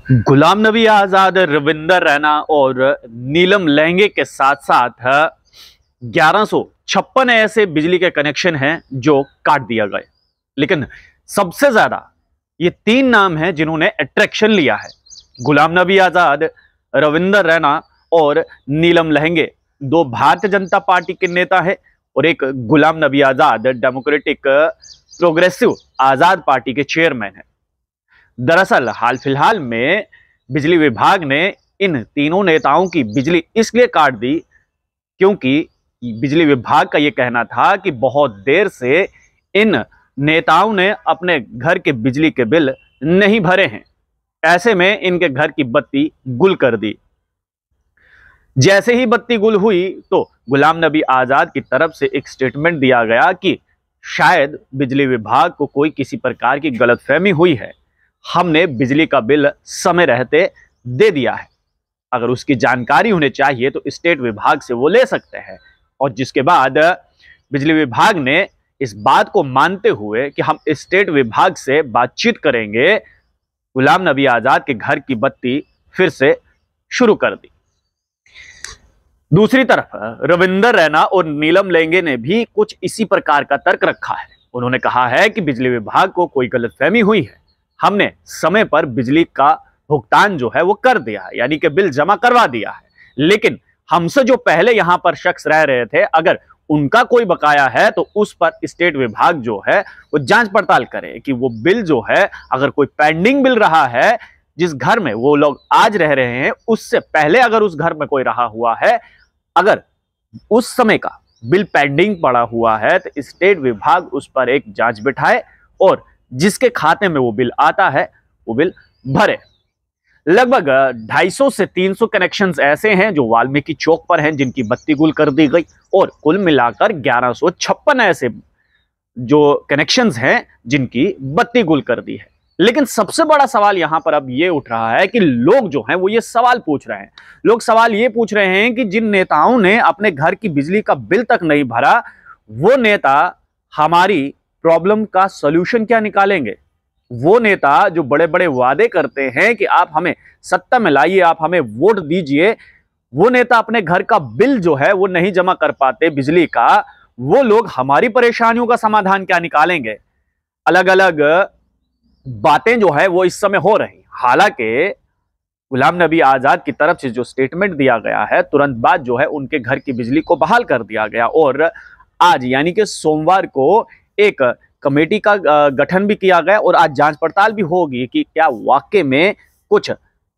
गुलाम नबी आजाद, रविंदर रैना और नीलम लहंगे के साथ साथ 1156 ऐसे बिजली के कनेक्शन हैं जो काट दिया गए। लेकिन सबसे ज्यादा ये तीन नाम हैं जिन्होंने अट्रैक्शन लिया है। गुलाम नबी आजाद, रविंदर रैना और नीलम लहंगे दो भारतीय जनता पार्टी के नेता हैं और एक गुलाम नबी आजाद डेमोक्रेटिक प्रोग्रेसिव आजाद पार्टी के चेयरमैन हैं। दरअसल हाल फिलहाल में बिजली विभाग ने इन तीनों नेताओं की बिजली इसलिए काट दी क्योंकि बिजली विभाग का यह कहना था कि बहुत देर से इन नेताओं ने अपने घर के बिजली के बिल नहीं भरे हैं। ऐसे में इनके घर की बत्ती गुल कर दी। जैसे ही बत्ती गुल हुई तो गुलाम नबी आजाद की तरफ से एक स्टेटमेंट दिया गया कि शायद बिजली विभाग को कोई किसी प्रकार की गलतफहमी हुई है, हमने बिजली का बिल समय रहते दे दिया है। अगर उसकी जानकारी उन्हें चाहिए तो स्टेट विभाग से वो ले सकते हैं। और जिसके बाद बिजली विभाग ने इस बात को मानते हुए कि हम स्टेट विभाग से बातचीत करेंगे, गुलाम नबी आजाद के घर की बत्ती फिर से शुरू कर दी। दूसरी तरफ रविंदर रैना और नीलम लहंगे ने भी कुछ इसी प्रकार का तर्क रखा है। उन्होंने कहा है कि बिजली विभाग को कोई गलतफहमी हुई है, हमने समय पर बिजली का भुगतान जो है वो कर दिया है, यानी कि बिल जमा करवा दिया है। लेकिन हमसे जो पहले यहां पर शख्स रह रहे थे, अगर उनका कोई बकाया है तो उस पर स्टेट विभाग जो है वो जांच पड़ताल करे कि वो बिल जो है, अगर कोई पेंडिंग बिल रहा है जिस घर में वो लोग आज रह रहे हैं, उससे पहले अगर उस घर में कोई रहा हुआ है, अगर उस समय का बिल पेंडिंग पड़ा हुआ है तो स्टेट विभाग उस पर एक जांच बिठाए और जिसके खाते में वो बिल आता है वो बिल भरे। लगभग 250 से 300 कनेक्शंस ऐसे हैं जो वाल्मीकि चौक पर हैं जिनकी बत्ती गुल कर दी गई और कुल मिलाकर 1156 ऐसे जो कनेक्शंस हैं जिनकी बत्ती गुल कर दी है। लेकिन सबसे बड़ा सवाल यहां पर अब ये उठ रहा है कि लोग जो हैं वो ये सवाल पूछ रहे हैं। लोग सवाल ये पूछ रहे हैं कि जिन नेताओं ने अपने घर की बिजली का बिल तक नहीं भरा, वो नेता हमारी प्रॉब्लम का सॉल्यूशन क्या निकालेंगे? वो नेता जो बड़े बड़े वादे करते हैं कि आप हमें सत्ता में लाइए, आप हमें वोट दीजिए, वो नेता अपने घर का बिल जो है वो नहीं जमा कर पाते बिजली का, वो लोग हमारी परेशानियों का समाधान क्या निकालेंगे? अलग अलग बातें जो है वो इस समय हो रही। हालांकि गुलाम नबी आजाद की तरफ से जो स्टेटमेंट दिया गया है, तुरंत बाद जो है उनके घर की बिजली को बहाल कर दिया गया और आज यानी कि सोमवार को एक कमेटी का गठन भी किया गया और आज जांच पड़ताल भी होगी कि क्या वाकई में कुछ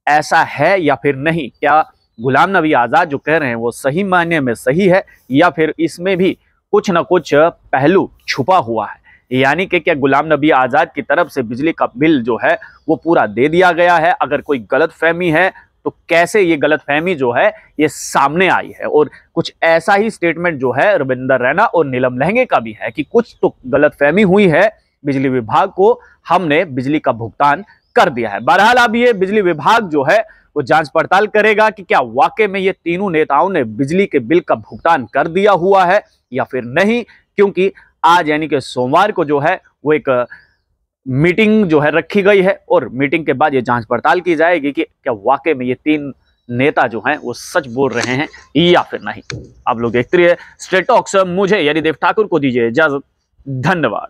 ऐसा है या फिर नहीं। क्या गुलाम नबी आजाद जो कह रहे हैं वो सही मायने में सही है या फिर इसमें भी कुछ ना कुछ पहलू छुपा हुआ है, यानी कि क्या गुलाम नबी आजाद की तरफ से बिजली का बिल जो है वो पूरा दे दिया गया है। अगर कोई गलतफहमी है तो कैसे ये गलतफहमी जो है ये सामने आई है। और कुछ ऐसा ही स्टेटमेंट जो है रविंदर रैना और नीलम लहंगे का भी है कि कुछ तो गलतफहमी हुई है, बिजली विभाग को हमने बिजली का भुगतान कर दिया है। बहरहाल अब ये बिजली विभाग जो है वो जांच पड़ताल करेगा कि क्या वाकई में ये तीनों नेताओं ने बिजली के बिल का भुगतान कर दिया हुआ है या फिर नहीं, क्योंकि आज यानी कि सोमवार को जो है वो एक मीटिंग जो है रखी गई है और मीटिंग के बाद ये जांच पड़ताल की जाएगी कि क्या वाकई में ये तीन नेता जो हैं वो सच बोल रहे हैं या फिर नहीं। आप लोग देखते रहिए स्ट्रेट टॉक्स। मुझे यानी देव ठाकुर को दीजिए इजाजत। धन्यवाद।